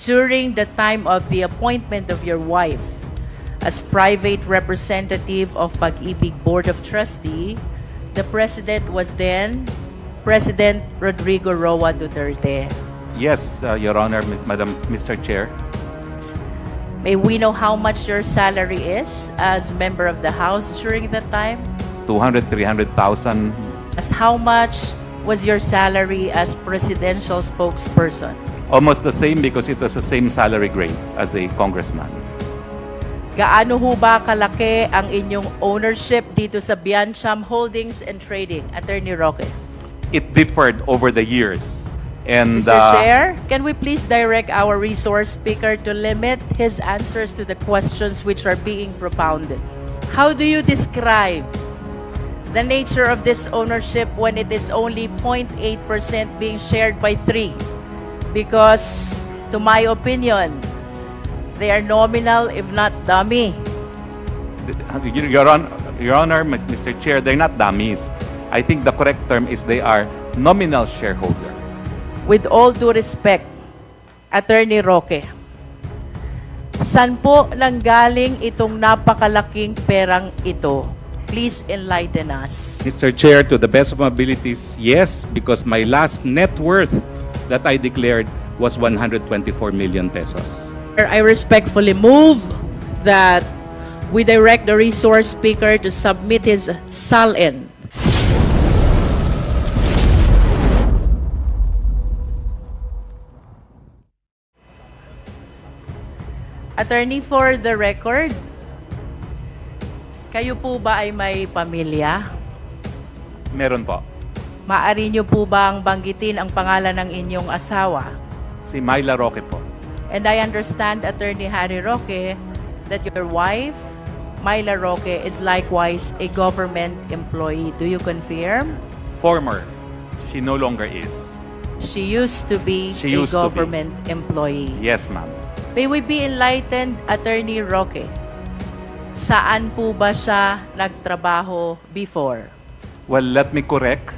during the time of the appointment of your wife as private representative of Pag-ibig Board of Trustee, the President was then President Rodrigo Roa Duterte. Yes, Your Honor, Madam Mr. Chair. May we know how much your salary is as member of the House during that time? 200, 300,000. As how much was your salary as presidential spokesperson? Almost the same because it was the same salary grade as a congressman. Gaano ho ba kalaki ang inyong ownership dito sa Biancham Holdings and Trading, Attorney Roque? It differed over the years. And Mr. Chair, can we please direct our resource speaker to limit his answers to the questions which are being propounded? How do you describe the nature of this ownership when it is only 0.8% being shared by 3? Because, to my opinion, they are nominal if not dummy. Your Honor, Mr. Chair, they're not dummies. I think the correct term is they are nominal shareholder. With all due respect, Attorney Roque, saan po nanggaling itong napakalaking perang ito? Please enlighten us. Mr. Chair, to the best of my abilities, yes, because my last net worth that I declared was 124 million pesos. I respectfully move that we direct the resource speaker to submit his SALN. Attorney, for the record, kayo po ba ay may pamilya? Meron po. Maari niyo po bang banggitin ang pangalan ng inyong asawa? Si Myla Roque po. And I understand, Attorney Harry Roque, that your wife, Myla Roque, is likewise a government employee. Do you confirm? Former. She no longer is. She used to be a government employee. Yes, ma'am. May we be enlightened, Attorney Roque? Saan po ba siya nagtrabaho before? Well, let me correct,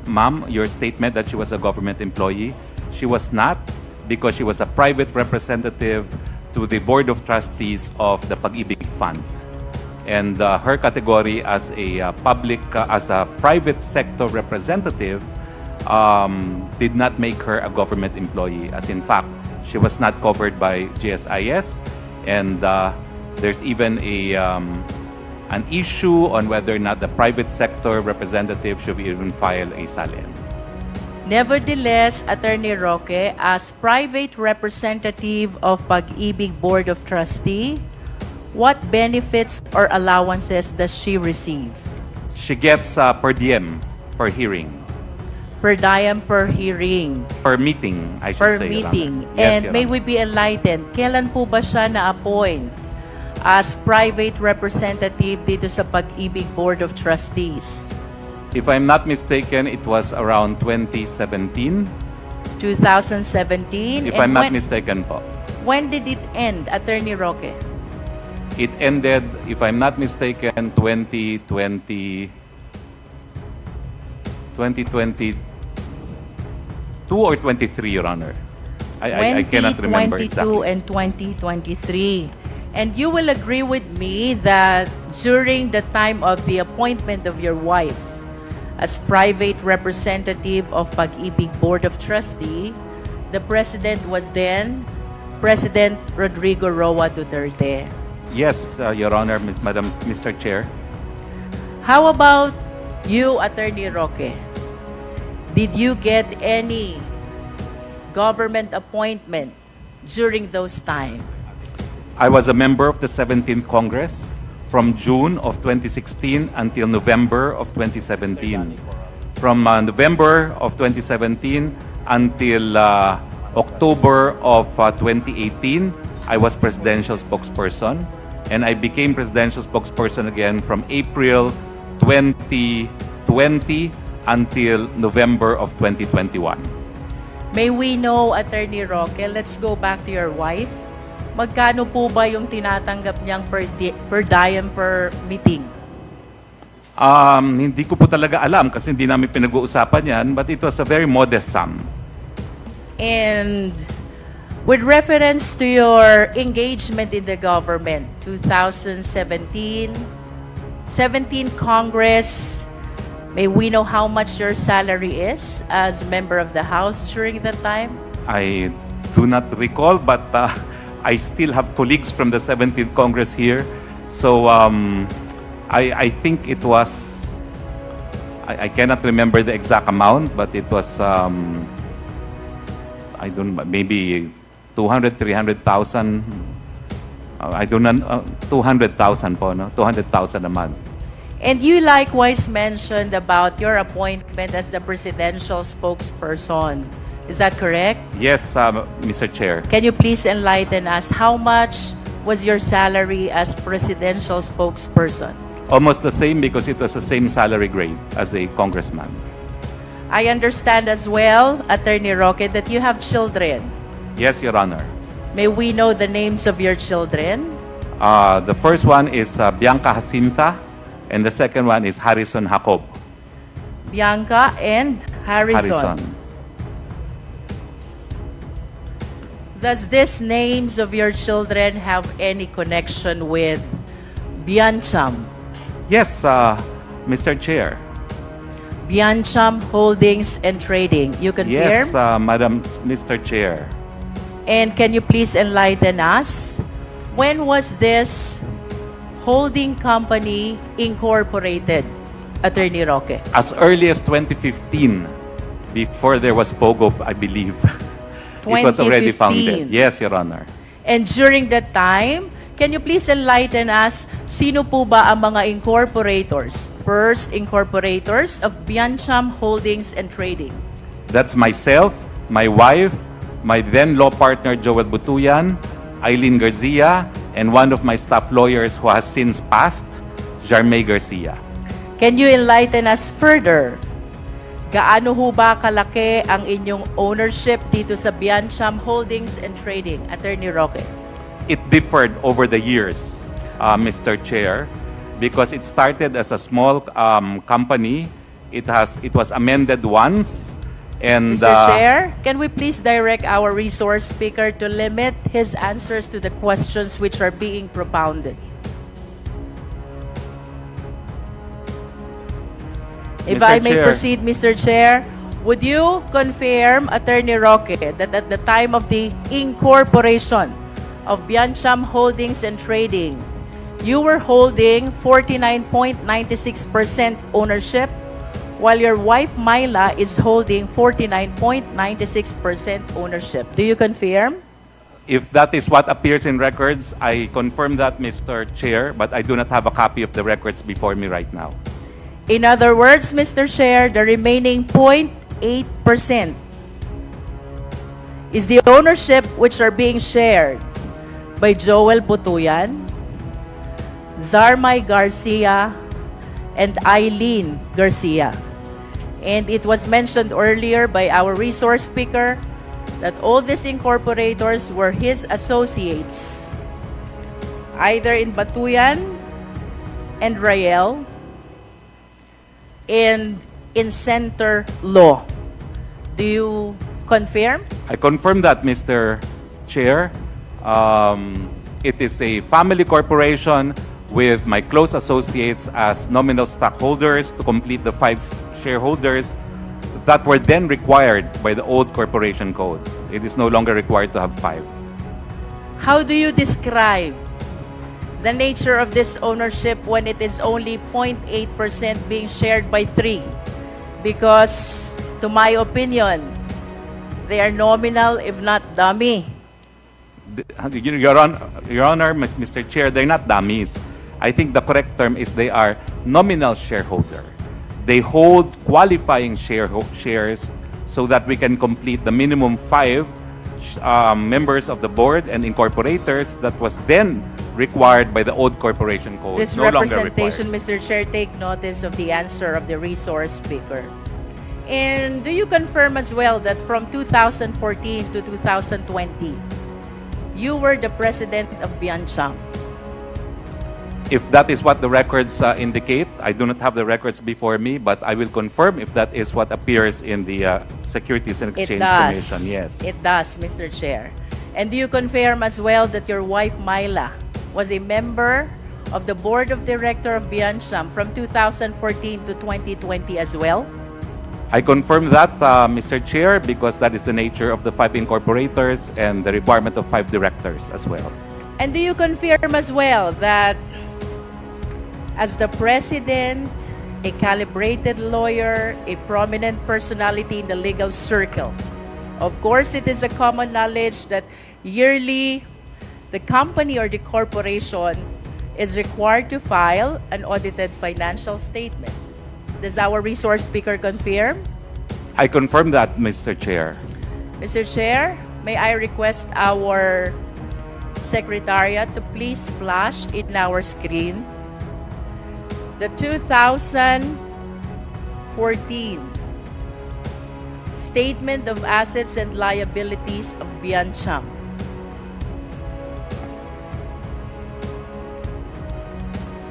ma'am, your statement that she was a government employee. She was not, because she was a private representative to the Board of Trustees of the Pag-ibig Fund. And her category as a private sector representative did not make her a government employee. As in fact, she was not covered by GSIS, and there's even an issue on whether or not the private sector representative should even file a SALN. Nevertheless, Attorney Roque, as private representative of Pag-ibig Board of Trustee, what benefits or allowances does she receive? She gets per diem, per hearing. Per diem per hearing. Per meeting, I should Per say. meeting. Yes, And may we be enlightened, kailan po ba siya na-appoint as private representative dito sa Pag-ibig Board of Trustees? If I'm not mistaken, it was around 2017. 2017? If And I'm not mistaken po. when did it end, Attorney Roque? It ended, if I'm not mistaken, 2022 or 23, Your Honor. I cannot remember 2022 exactly. and 2023. And you will agree with me that during the time of the appointment of your wife as private representative of Pag-ibig Board of Trustee, the President was then President Rodrigo Roa Duterte. Yes, Your Honor, Madam Mr. Chair. How about you, Attorney Roque? Did you get any government appointment during those times? I was a member of the 17th Congress from June of 2016 until November of 2017. From November of 2017 until October of 2018, I was presidential spokesperson. And I became presidential spokesperson again from April 2020 until November of 2021. May we know, Attorney Roque, let's go back to your wife. Magkano po ba yung tinatanggap niyang per diem per meeting? Hindi ko po talaga alam kasi hindi namin pinag-uusapan yan, but it was a very modest sum. And With reference to your engagement in the government, 2017, 17 Congress, may we know how much your salary is as member of the House during that time? I do not recall, but I still have colleagues from the 17th Congress here. So I think it was, I cannot remember the exact amount, but it was, I don't know, maybe 200, 300,000. I don't know, 200,000 po, no? 200,000 a month. And you likewise mentioned about your appointment as the presidential spokesperson. Is that correct? Yes, Mr. Chair. Can you please enlighten us how much was your salary as presidential spokesperson? Almost the same because it was the same salary grade as a congressman. I understand as well, Attorney Roque, that you have children. Yes, Your Honor. May we know the names of your children? The first one is Bianca Jacinta, and the second one is Harrison Jacob. Bianca and Harrison. Does these names of your children have any connection with Biancham? Yes, Mr. Chair. Biancham Holdings and Trading. You confirm? Yes, Madam Mr. Chair. And can you please enlighten us? When was this holding company incorporated, Attorney Roque? As early as 2015, before there was Pogo, I believe. It was already 2015. founded. Yes, Your Honor. And during that time, can you please enlighten us, sino po ba ang mga incorporators? First incorporators of Biancham Holdings and Trading. That's myself, my wife, my then law partner Joel Butuyan, Eileen Garcia, and one of my staff lawyers who has since passed, Jarmay Garcia. Can you enlighten us further? Gaano ho ba kalaki ang inyong ownership dito sa Biancham Holdings and Trading, Attorney Roque? It differed over the years, Mr. Chair, because it started as a small company. It was amended once, and Mr. Chair, can we please direct our resource speaker to limit his answers to the questions which are being propounded? If Mr. I may Chair. proceed, Mr. Chair, would you confirm, Attorney Roque, that at the time of the incorporation of Biancham Holdings and Trading, you were holding 49.96% ownership, while your wife Myla is holding 49.96% ownership. Do you confirm? if that is what appears in records, I confirm that, Mr. Chair, but I do not have a copy of the records before me right now. In other words, Mr. Chair, the remaining 0.8% is the ownership which are being shared by Joel Butuyan, Zarmay Garcia, and Eileen Garcia. And it was mentioned earlier by our resource speaker that all these incorporators were his associates, either in Batuyan and Rael, and in Center Law. Do you confirm? I confirm that, Mr. Chair. It is a family corporation with my close associates as nominal stockholders to complete the 5 shareholders that were then required by the old corporation code. It is no longer required to have 5. How do you describe the nature of this ownership when it is only 0.8% being shared by 3? Because, to my opinion, they are nominal if not dummy. Your Honor, Mr. Chair, they're not dummies. I think the correct term is they are nominal shareholder. They hold qualifying shares so that we can complete the minimum 5 members of the board and incorporators that was then required by the old corporation code. This no longer representation, required. Mr. Chair, take notice of the answer of the resource speaker. And do you confirm as well that from 2014 to 2020, you were the president of Biancham? If that is what the records indicate, I do not have the records before me, but I will confirm if that is what appears in the Securities and It Exchange does. Commission. Yes. It does, Mr. Chair. And do you confirm as well that your wife, Myla, was a member of the Board of Director of BIANCHAM from 2014 to 2020 as well? I confirm that, Mr. Chair, because that is the nature of the 5 incorporators and the requirement of 5 directors as well. And do you confirm as well that as the President, a calibrated lawyer, a prominent personality in the legal circle, of course, it is a common knowledge that yearly the company or the corporation is required to file an audited financial statement. Does our resource speaker confirm? I confirm that, Mr. Chair. Mr. Chair, may I request our Secretariat to please flash in our screen the 2014 Statement of Assets and Liabilities of BIANCHAM.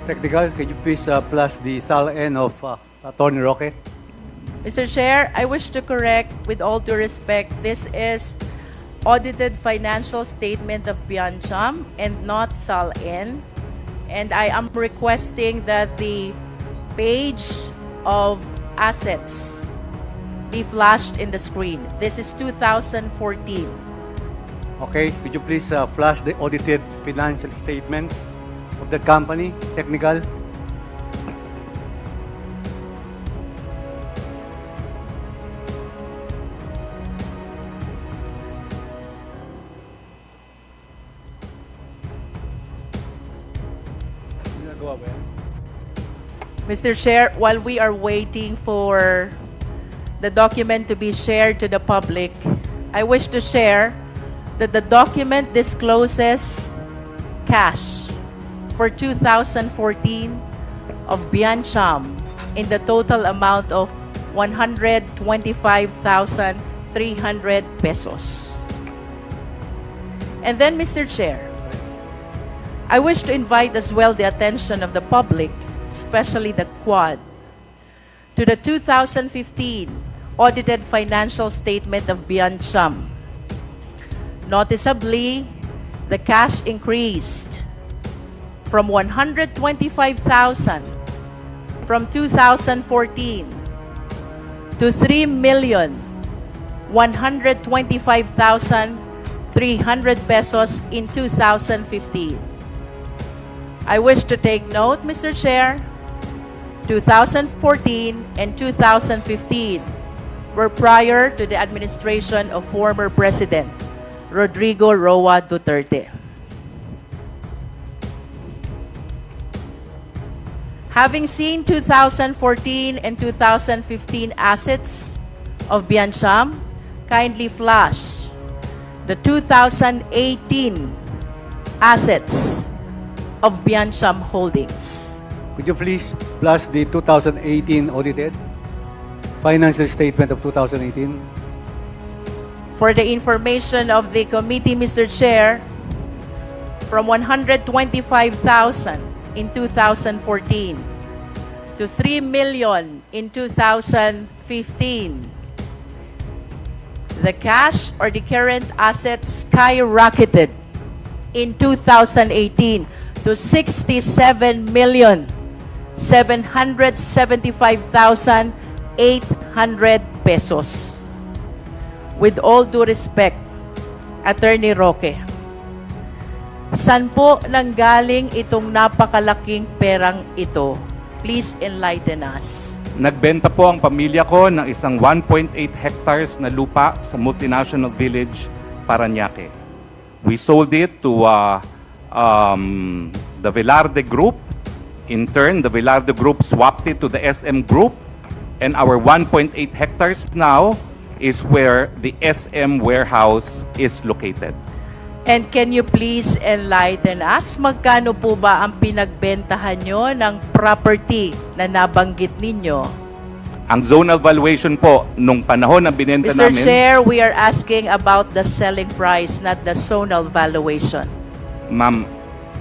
Technical, could you please plus the SAL-N of Atty. Roque? Mr. Chair, I wish to correct, with all due respect, this is audited financial statement of BIANCHAM and not SAL-N. And I am requesting that the page of assets be flashed in the screen. This is 2014. Okay, could you please flash the audited financial statements of that company? Technical. Mr. Chair, while we are waiting for the document to be shared to the public, I wish to share that the document discloses cash for 2014 of BIANCHAM in the total amount of 125,300 pesos. And then, Mr. Chair, I wish to invite as well the attention of the public, especially the Quad, to the 2015 audited financial statement of BIANCHAM. Noticeably, the cash increased from 125,000 from 2014 to 3,125,300 pesos in 2015. I wish to take note, Mr. Chair, 2014 and 2015 were prior to the administration of former President Rodrigo Roa Duterte. Having seen 2014 and 2015 assets of BIANCHAM, kindly flash the 2018 assets of BIANCHAM Holdings. Could you please plus the 2018 audited financial statement of 2018? For the information of the committee, Mr. Chair, from 125,000 in 2014 to 3 million in 2015, the cash or the current assets skyrocketed in 2018 to 67,775,800 pesos. With all due respect, Attorney Roque, saan po nanggaling itong napakalaking perang ito? Please enlighten us. Nagbenta po ang pamilya ko ng isang 1.8 hectares na lupa sa multinational village, Parañaque. We sold it to the Velarde Group. In turn, the Velarde Group swapped it to the SM Group. And our 1.8 hectares now is where the SM warehouse is located. And can you please enlighten us? Magkano po ba ang pinagbentahan nyo ng property na nabanggit ninyo? Ang zonal valuation po, nung panahon na binenta Mr. namin... Chair, we are asking about the selling price, not the zonal valuation. Ma'am,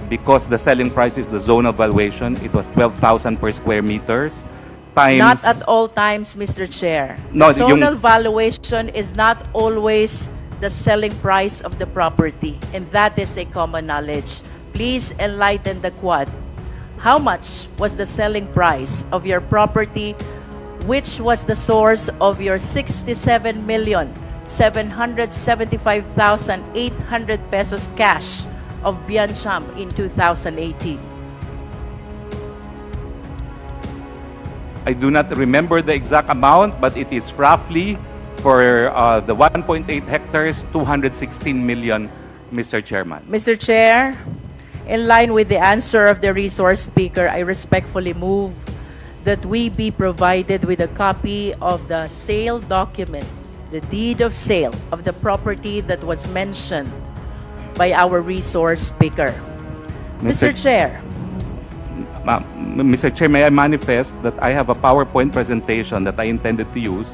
because the selling price is the zonal valuation, it was 12,000 per square meters times... Not at all times, Mr. Chair. No, The zonal valuation is not always the selling price of the property, and that is a common knowledge. Please enlighten the Quad. How much was the selling price of your property, which was the source of your 67,775,800 pesos cash of Biancham in 2018? I do not remember the exact amount, but it is roughly for the 1.8 hectares, 216 million, Mr. Chairman. Mr. Chair, in line with the answer of the resource speaker, I respectfully move that we be provided with a copy of the sale document, the deed of sale of the property that was mentioned by our resource speaker. Mr. Chair. Mr. Chair, may I manifest that I have a PowerPoint presentation that I intended to use,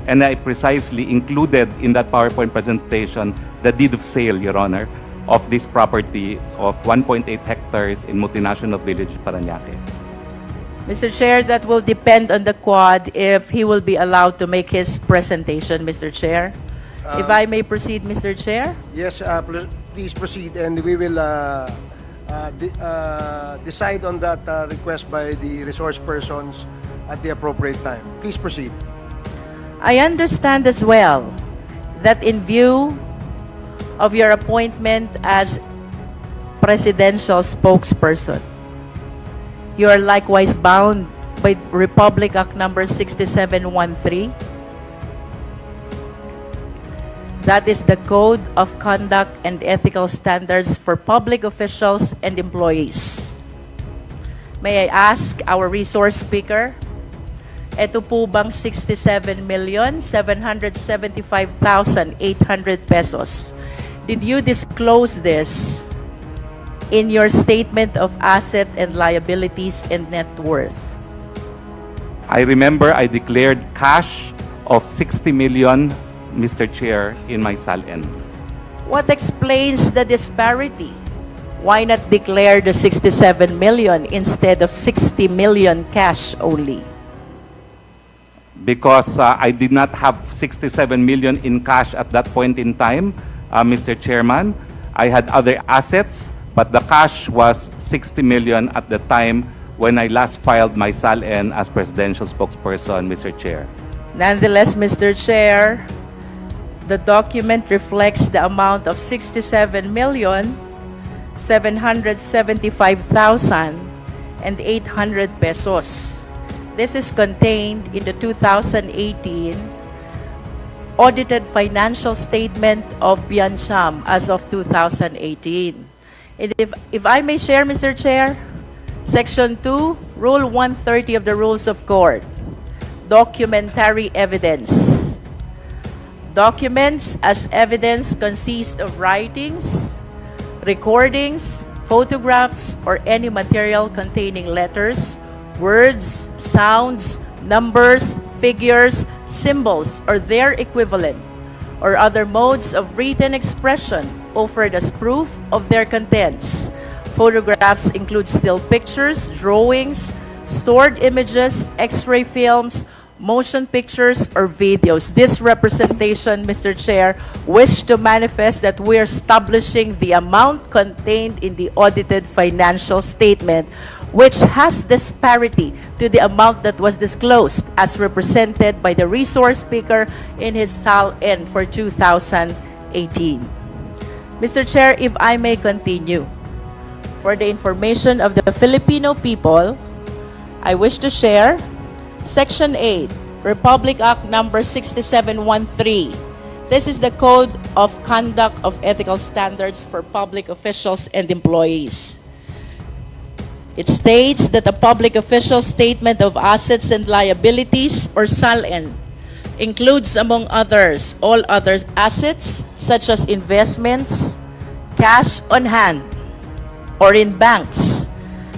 and I precisely included in that PowerPoint presentation the deed of sale, Your Honor, of this property of 1.8 hectares in Multinational Village, Parañaque. Mr. Chair, that will depend on the Quad if he will be allowed to make his presentation, Mr. Chair. If I may proceed, Mr. Chair? Yes, please proceed, and we will decide on that request by the resource persons at the appropriate time. Please proceed. I understand as well that in view of your appointment as presidential spokesperson, you are likewise bound by Republic Act number 6713. That is the Code of Conduct and Ethical Standards for Public Officials and Employees. May I ask our resource speaker, ito po bang 67,775,800 pesos? Did you disclose this in your statement of asset and liabilities and net worth? I remember I declared cash of 60 million, Mr. Chair, in my SALN. What explains the disparity? Why not declare the 67 million instead of 60 million cash only? Because I did not have 67 million in cash at that point in time, Mr. Chairman. I had other assets, but the cash was 60 million at the time when I last filed my SALN as presidential spokesperson, Mr. Chair. Nonetheless, Mr. Chair, the document reflects the amount of 67,775,800 pesos. This is contained in the 2018 audited financial statement of Biancham as of 2018. And if I may share, Mr. Chair, Section 2, Rule 130 of the Rules of Court, documentary evidence. Documents as evidence consist of writings, recordings, photographs, or any material containing letters, words, sounds, numbers, figures, symbols, or their equivalent, or other modes of written expression offered as proof of their contents. Photographs include still pictures, drawings, stored images, X-ray films, motion pictures, or videos. This representation, Mr. Chair, wish to manifest that we are establishing the amount contained in the audited financial statement, which has disparity to the amount that was disclosed as represented by the resource speaker in his SALN for 2018. Mr. Chair, if I may continue. For the information of the Filipino people, I wish to share Section 8, Republic Act number 6713. This is the Code of Conduct of Ethical Standards for Public Officials and Employees. It states that a public official statement of assets and liabilities, or SALN, includes, among others, all other assets such as investments, cash on hand, or in banks,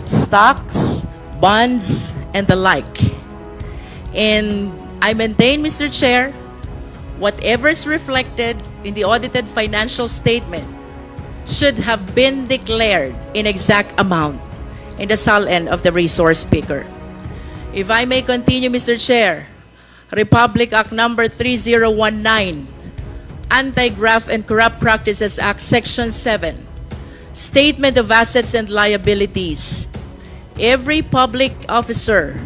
stocks, bonds, and the like. And I maintain, Mr. Chair, whatever is reflected in the audited financial statement should have been declared in exact amount in the SALN of the resource speaker. If I may continue, Mr. Chair, Republic Act number 3019, Anti-Graft and Corrupt Practices Act, Section 7, Statement of Assets and Liabilities. Every public officer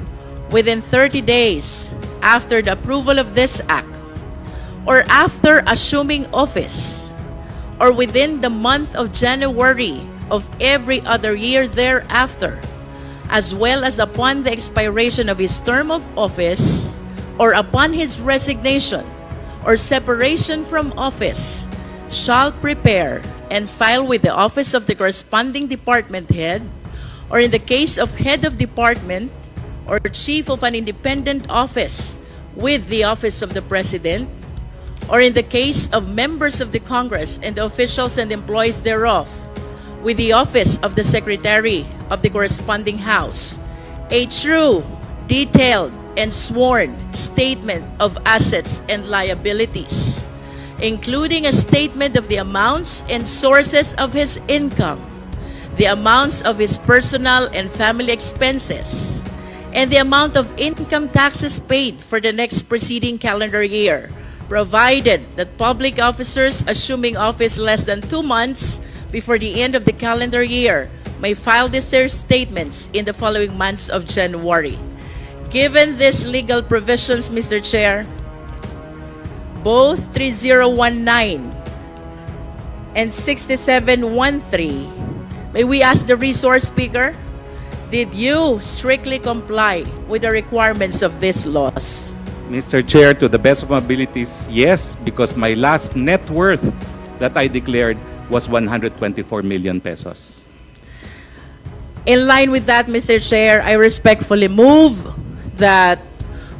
within 30 days after the approval of this act, or after assuming office, or within the month of January of every other year thereafter, as well as upon the expiration of his term of office, or upon his resignation or separation from office, shall prepare and file with the office of the corresponding department head, or in the case of head of department or chief of an independent office, with the office of the president, or in the case of members of the Congress and the officials and employees thereof, with the office of the secretary of the corresponding house, a true, detailed, and sworn statement of assets and liabilities, including a statement of the amounts and sources of his income, the amounts of his personal and family expenses, and the amount of income taxes paid for the next preceding calendar year, provided that public officers assuming office less than 2 months before the end of the calendar year may file these statements in the following months of January. Given these legal provisions, Mr. Chair, both 3019 and 6713, may we ask the resource speaker, did you strictly comply with the requirements of these laws? Mr. Chair, to the best of my abilities, yes, because my last net worth that I declared was 124 million pesos. In line with that, Mr. Chair, I respectfully move that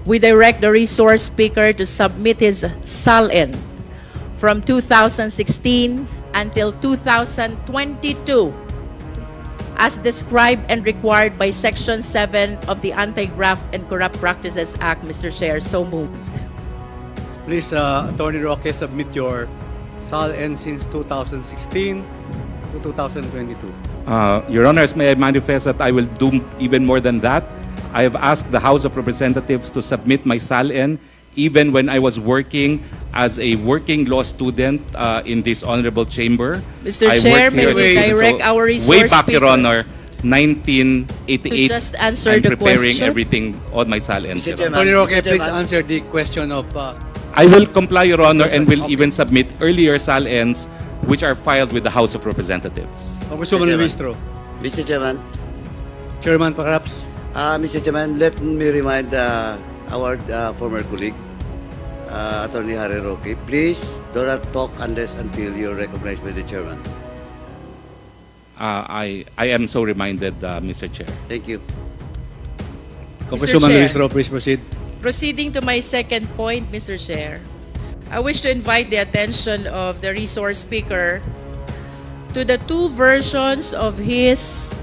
we direct the resource speaker to submit his SALN from 2016 until 2022 as described and required by Section 7 of the Anti-Graft and Corrupt Practices Act, Mr. Chair. So moved. Please, Attorney Roque, submit your SALN since 2016 to 2022. Your Honors, may I manifest that I will do even more than that. I have asked the House of Representatives to submit my SALN even when I was working as a working law student in this honorable chamber. Mr. I Chair, worked may here we as- direct so our way resource back, Your speaker Honor, 1988. to just answer I'm the preparing question? everything on my SALN. Mr. Your Chairman. Honor. Attorney Roque, Mr. please Chairman. answer the question of... I will comply, Your Honor, and will Okay. even submit earlier SALNs which are filed with the House of Representatives. Congresswoman Chairman. Luistro. Mr. Chairman, Chairman, perhaps. Mr. Chairman, let me remind our former colleague, Attorney Harry Roque, please do not talk unless until you're recognized by the chairman. I am so reminded, Mr. Chair. Thank you. Congresswoman Chair. Luistro, please proceed. Proceeding to my second point, Mr. Chair, I wish to invite the attention of the resource speaker to the two versions of his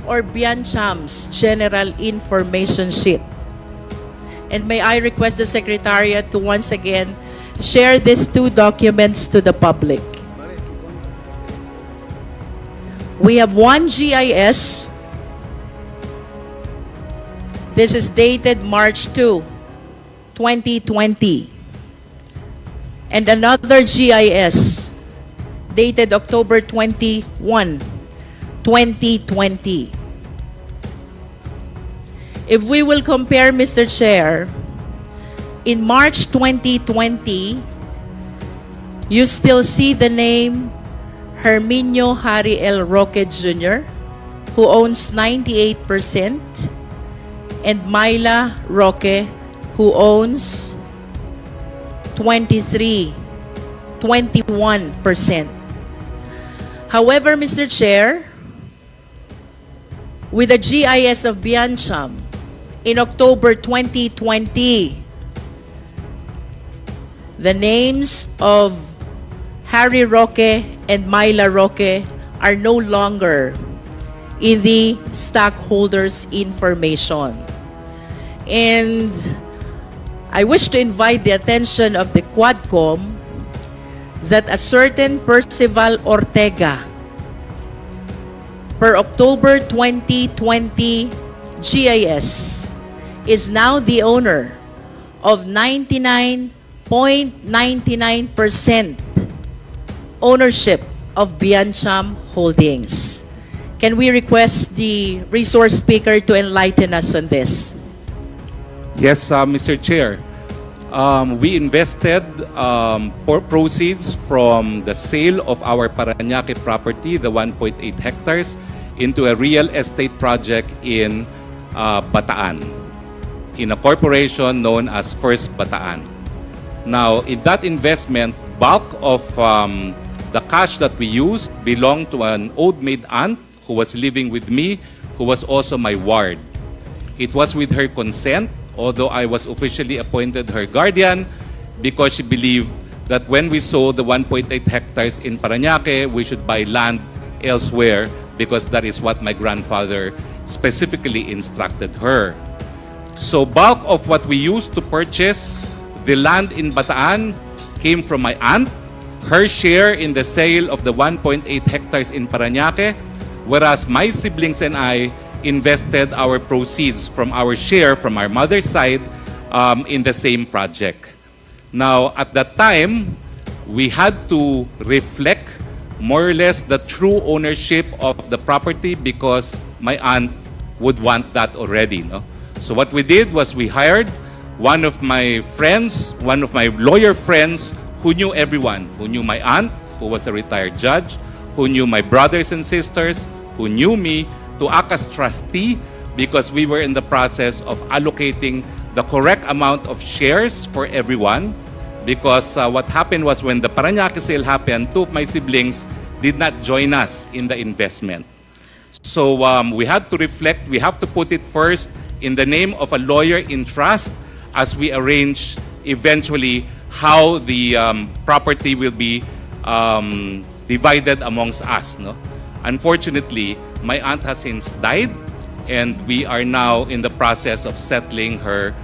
or Biancham's General Information Sheet. And may I request the Secretariat to once again share these two documents to the public. We have one GIS. This is dated March 2, 2020. And another GIS dated October 21, 2020. If we will compare, Mr. Chair, in March 2020, you still see the name Herminio Harry L. Roque Jr., who owns 98%, and Myla Roque, who owns 21%. However, Mr. Chair, with the GIS of Biancham in October 2020, the names of Harry Roque and Myla Roque are no longer in the stockholders' information. And I wish to invite the attention of the Quadcom that a certain Percival Ortega, per October 2020 GIS, is now the owner of 99.99% 0.99% ownership of Biancham Holdings. Can we request the resource speaker to enlighten us on this? Yes, Mr. Chair. We invested proceeds from the sale of our Parañaque property, the 1.8 hectares, into a real estate project in Bataan, in a corporation known as First Bataan. Now, in that investment, bulk of the cash that we used belonged to an old maid aunt who was living with me, who was also my ward. It was with her consent, although I was officially appointed her guardian, because she believed that when we sold the 1.8 hectares in Parañaque, we should buy land elsewhere, because that is what my grandfather specifically instructed her. So bulk of what we used to purchase the land in Bataan came from my aunt, her share in the sale of the 1.8 hectares in Parañaque, whereas my siblings and I invested our proceeds from our share from our mother's side in the same project. Now, at that time, we had to reflect more or less the true ownership of the property because my aunt would want that already. No? So what we did was we hired one of my friends, one of my lawyer friends who knew everyone, who knew my aunt, who was a retired judge, who knew my brothers and sisters, who knew me, to act as trustee because we were in the process of allocating the correct amount of shares for everyone. Because what happened was when the Parañaque sale happened, two of my siblings did not join us in the investment. So we had to reflect, we have to put it first in the name of a lawyer in trust as we arrange eventually how the property will be divided amongst us. No? Unfortunately, my aunt has since died, and we are now in the process of settling her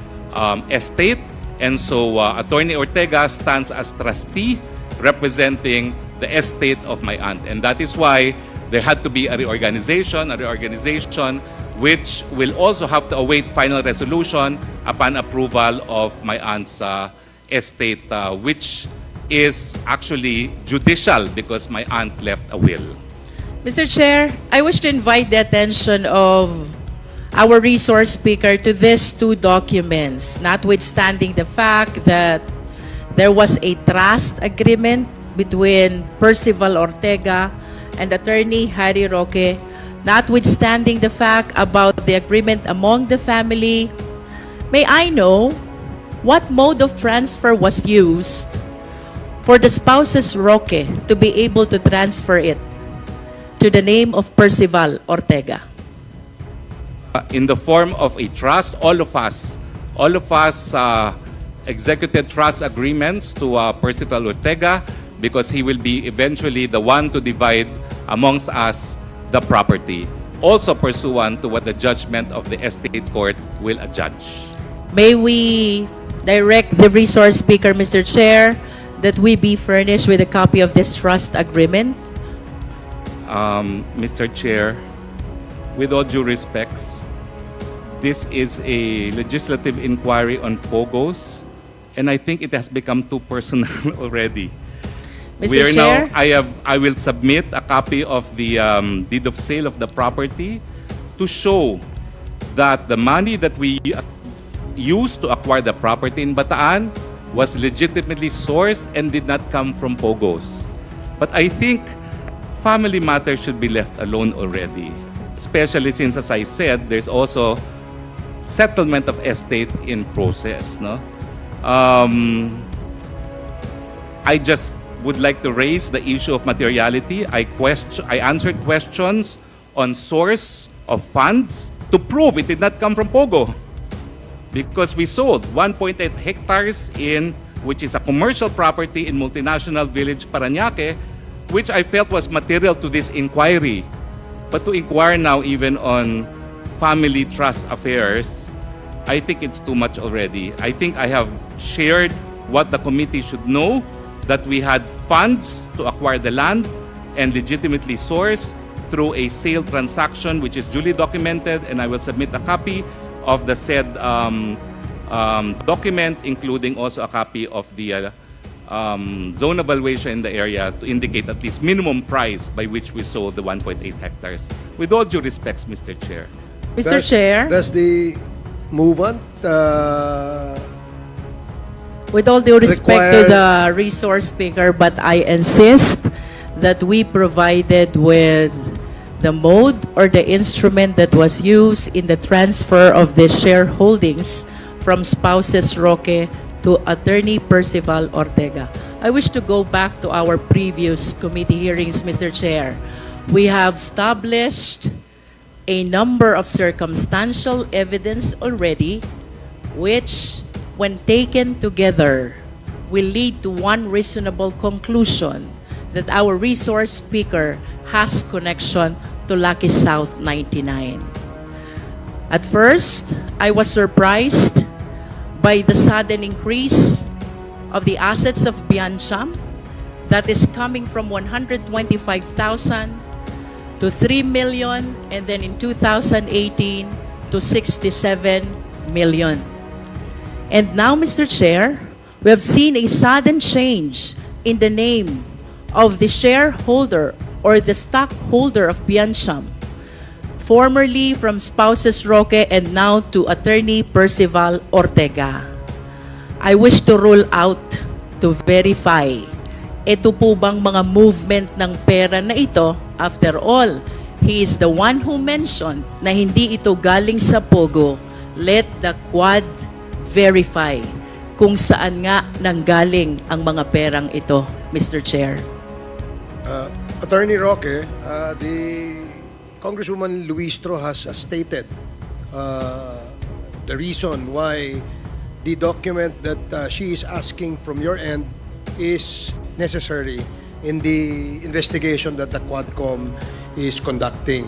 estate. And so Attorney Ortega stands as trustee representing the estate of my aunt. And that is why there had to be a reorganization which will also have to await final resolution upon approval of my aunt's estate, which is actually judicial because my aunt left a will. Mr. Chair, I wish to invite the attention of our resource speaker to these two documents, notwithstanding the fact that there was a trust agreement between Percival Ortega and Attorney Harry Roque, notwithstanding the fact about the agreement among the family. May I know what mode of transfer was used for the spouses Roque to be able to transfer it to the name of Percival Ortega? In the form of a trust, all of us executed trust agreements to Percival Ortega because he will be eventually the one to divide amongst us the property, also pursuant to what the judgment of the estate court will adjudge. May we direct the resource speaker, Mr. Chair, that we be furnished with a copy of this trust agreement? Mr. Chair, with all due respects, this is a legislative inquiry on Pogos, and I think it has become too personal already. Mr. Chair? I will submit a copy of the deed of sale of the property to show that the money that we used to acquire the property in Bataan was legitimately sourced and did not come from Pogos. But I think family matters should be left alone already, especially since, as I said, there's also settlement of estate in process. No? I just would like to raise the issue of materiality. I answered questions on source of funds to prove it did not come from Pogo, because we sold 1.8 hectares which is a commercial property in multinational village Parañaque, which I felt was material to this inquiry. But to inquire now even on family trust affairs, I think it's too much already. I think I have shared what the committee should know, that we had funds to acquire the land and legitimately sourced through a sale transaction which is duly documented, and I will submit a copy of the said document, including also a copy of the zone evaluation in the area to indicate at least minimum price by which we sold the 1.8 hectares. With all due respects, Mr. Chair. Mr. Chair, Does the movement with all due respect to require- the resource speaker, but I insist that we provided with the mode or the instrument that was used in the transfer of the shareholdings from spouses Roque to Attorney Percival Ortega. I wish to go back to our previous committee hearings, Mr. Chair. We have established a number of circumstantial evidence already, which, when taken together, will lead to one reasonable conclusion that our resource speaker has connection to Lucky South 99. At first, I was surprised by the sudden increase of the assets of Biancham that is coming from 125,000 to 3 million, and then in 2018 to 67 million. And now, Mr. Chair, we have seen a sudden change in the name of the shareholder or the stockholder of Biancham, formerly from spouses Roque and now to Attorney Percival Ortega. I wish to rule out, to verify, ito po bang mga movement ng pera na ito? After all, he is the one who mentioned na hindi ito galing sa Pogo. Let the Quad verify kung saan nga nanggaling ang mga perang ito, Mr. Chair. Attorney Roque, the Congresswoman Luistro has stated the reason why the document that she is asking from your end is necessary in the investigation that the Quadcom is conducting.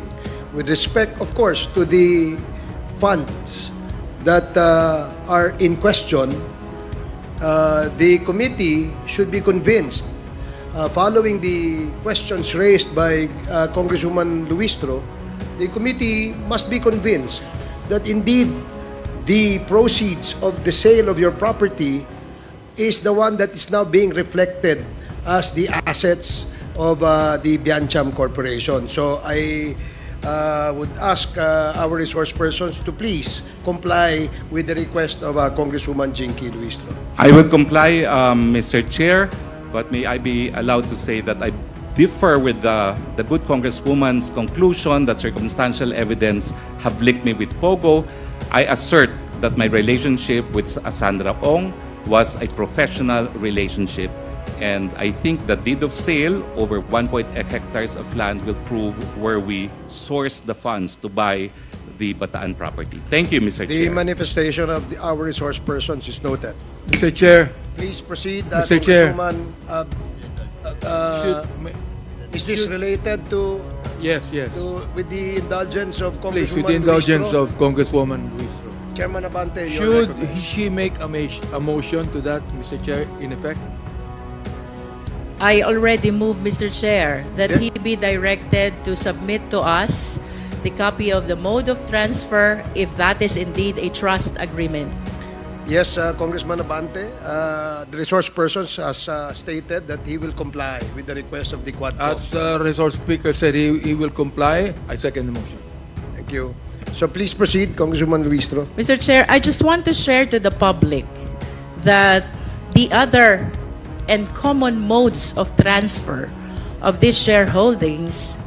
With respect, of course, to the funds that are in question, the committee should be convinced, following the questions raised by Congresswoman Luistro, the committee must be convinced that indeed the proceeds of the sale of your property is the one that is now being reflected as the assets of the Biancham Corporation. So I would ask our resource persons to please comply with the request of Congresswoman Jinky Luistro. I will comply, Mr. Chair, but may I be allowed to say that I differ with the good Congresswoman's conclusion that circumstantial evidence have linked me with Pogo. I assert that my relationship with Sandra Ong was a professional relationship, and I think the deed of sale over 1.8 hectares of land will prove where we sourced the funds to buy the Bataan property. Thank you, Mr. The Chair. manifestation of our resource persons is noted. Mr. Chair, Please proceed, Mr. Chair. Congresswoman. Is this related to yes, with the indulgence of please, Congresswoman with the indulgence Luistro? of Congresswoman Luistro. Chairman Abante, you're Should recognized. she make a motion to that, Mr. Chair, in effect? I already moved, Mr. Chair, that he be directed to submit to us the copy of the mode of transfer if that is indeed a trust agreement. Yes, Congressman Abante, the resource persons has stated that he will comply with the request of the Quadcom. As resource speaker said, he will comply. I second the motion. Thank you. So please proceed, Congresswoman Luistro. Mr. Chair, I just want to share to the public that the other and common modes of transfer of these shareholdings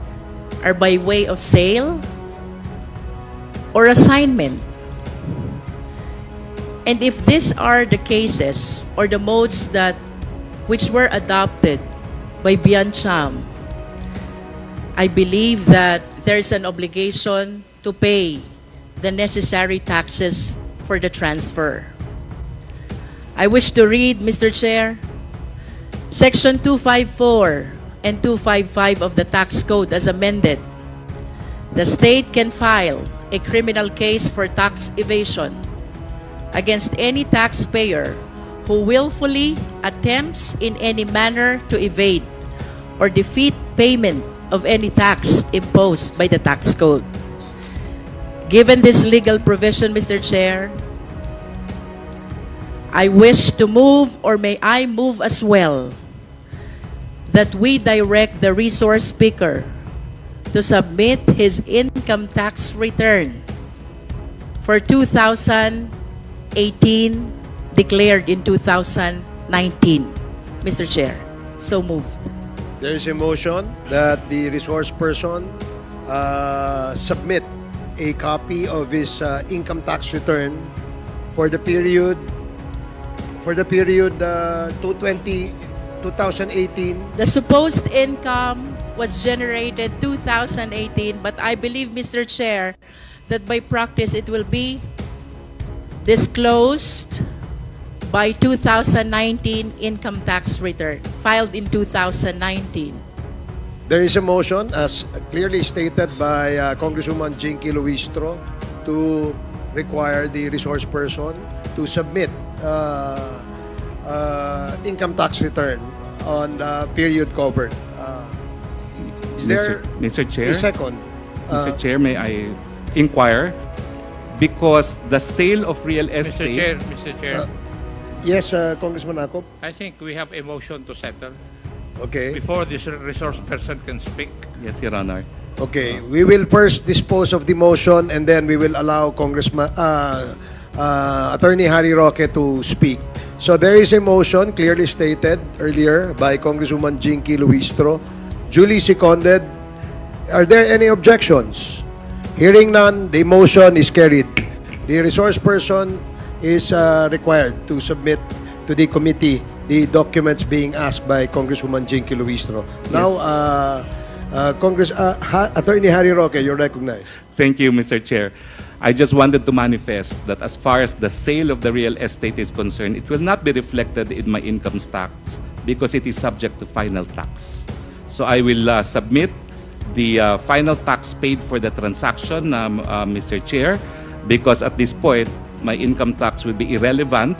are by way of sale or assignment. And if these are the cases or the modes that which were adopted by Biancham, I believe that there is an obligation to pay the necessary taxes for the transfer. I wish to read, Mr. Chair, Section 254 and 255 of the Tax Code as amended. The state can file a criminal case for tax evasion against any taxpayer who willfully attempts in any manner to evade or defeat payment of any tax imposed by the tax code. Given this legal provision, Mr. Chair, I wish to move, or may I move as well, that we direct the resource speaker to submit his income tax return for 2018 declared in 2019. Mr. Chair, so moved. There is a motion that the resource person submit a copy of his income tax return for the period 2018. The supposed income was generated 2018, but I believe, Mr. Chair, that by practice it will be disclosed by 2019 income tax return, filed in 2019. There is a motion, as clearly stated by Congresswoman Jinky Luistro, to require the resource person to submit income tax return on the period covered. Is there Mr. Chair? a second? Mr. Chair, may I inquire? Because the sale of real estate... Mr. Chair, Yes, Congressman Akop. I think we have a motion to settle. Okay. Before this resource person can speak. Yes, Your Honor. Okay. We will first dispose of the motion, and then we will allow Congressman Attorney Harry Roque to speak. So there is a motion clearly stated earlier by Congresswoman Jinky Luistro, duly seconded. Are there any objections? Hearing none, the motion is carried. The resource person is required to submit to the committee the documents being asked by Congresswoman Jinky Luistro. Now, Attorney Harry Roque, you're recognized. Thank you, Mr. Chair. I just wanted to manifest that as far as the sale of the real estate is concerned, it will not be reflected in my income tax because it is subject to final tax. So I will submit the final tax paid for the transaction, Mr. Chair, because at this point, my income tax will be irrelevant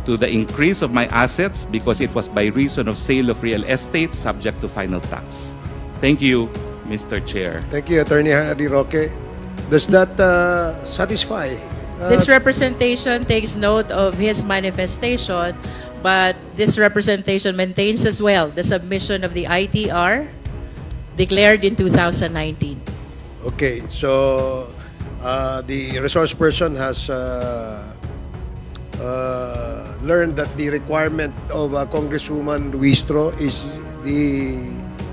to the increase of my assets because it was by reason of sale of real estate subject to final tax. Thank you, Mr. Chair. Thank you, Attorney Harry Roque. Does that satisfy? This representation takes note of his manifestation, but this representation maintains as well the submission of the ITR declared in 2019. Okay, so the resource person has learned that the requirement of Congresswoman Luistro is the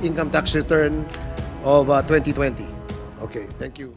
income tax return of 2020. Okay, thank you.